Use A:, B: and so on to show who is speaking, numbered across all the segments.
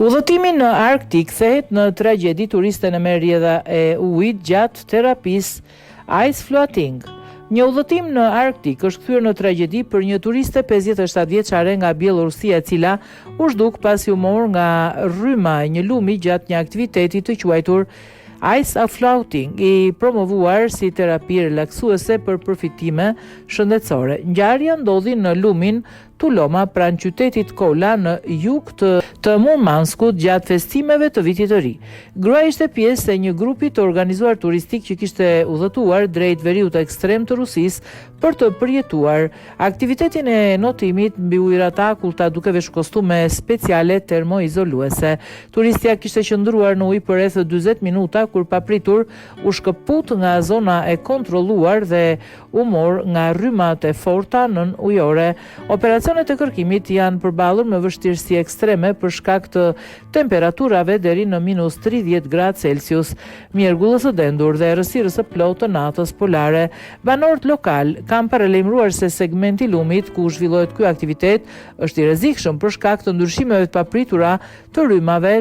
A: Udhëtimi në Arktik thehet në tragjedi turiste në merrjedha e ujit gjatë terapisë ice floating. Një udhëtim në Arktik është kthyer në tragjedi për një turiste 57 vjeçare nga Bielorusia, e cila u zhduk pasi u mor nga rryma e një lumi gjatë një aktiviteti të quajtur ice floating, i promovuar si terapi relaksuese për përfitime shëndetësore. Ngjarja ndodhi në lumin Tuloma pranë qytetit Kola në jug të Murmanskut gjatë festimeve të vitit të ri. Gruaja ishte pjesë e një grupi të organizuar turistik që kishte udhëtuar drejt veriut ekstrem të Rusisë për të përjetuar aktivitetin e notimit mbi ujërat të akullta duke veshur kostume speciale termoizoluese. Turistja kishte qëndruar në ujë për rreth 40 minuta kur papritur u shkëput nga zona e kontrolluar dhe u mor nga rrymat e forta nën ujore. Operacionet e kërkimit janë përballur me vështirësi ekstreme për shkak të temperaturave deri në -30°C, mjergullës së dendur dhe errësirës së plotë të natës polare. Banorët lokal kanë paralajmëruar se segmenti i lumit ku zhvillohet ky aktivitet është i rrezikshëm për shkak të ndryshimeve të papritura të rrymave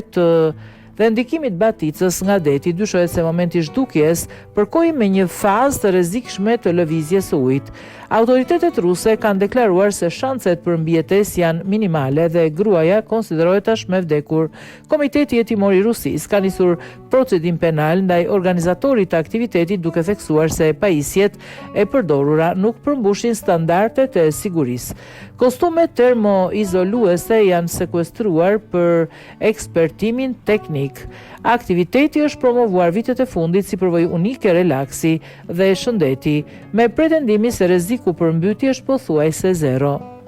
A: dhe ndikimit baticës nga deti. Dyshohet se momenti i zhdukjes përkoi me një fazë të rrezikshme të lëvizjes së ujit. Autoritetet ruse kanë deklaruar se shanset për mbijetesë janë minimale dhe gruaja konsiderohet tashmë e vdekur. Komiteti Jetimor i Rusisë ka nisur procedim penal ndaj organizatorit të aktivitetit duke theksuar se pajisjet e përdorura nuk përmbushin standardet e sigurisë. Kostumet termoizoluese janë sekuestruar për ekspertimin teknik. Aktiviteti është promovuar vitet e fundit si përvojë unike relaksi dhe shëndeti, me pretendimin se rreziku për mbytje është pothuajse zero.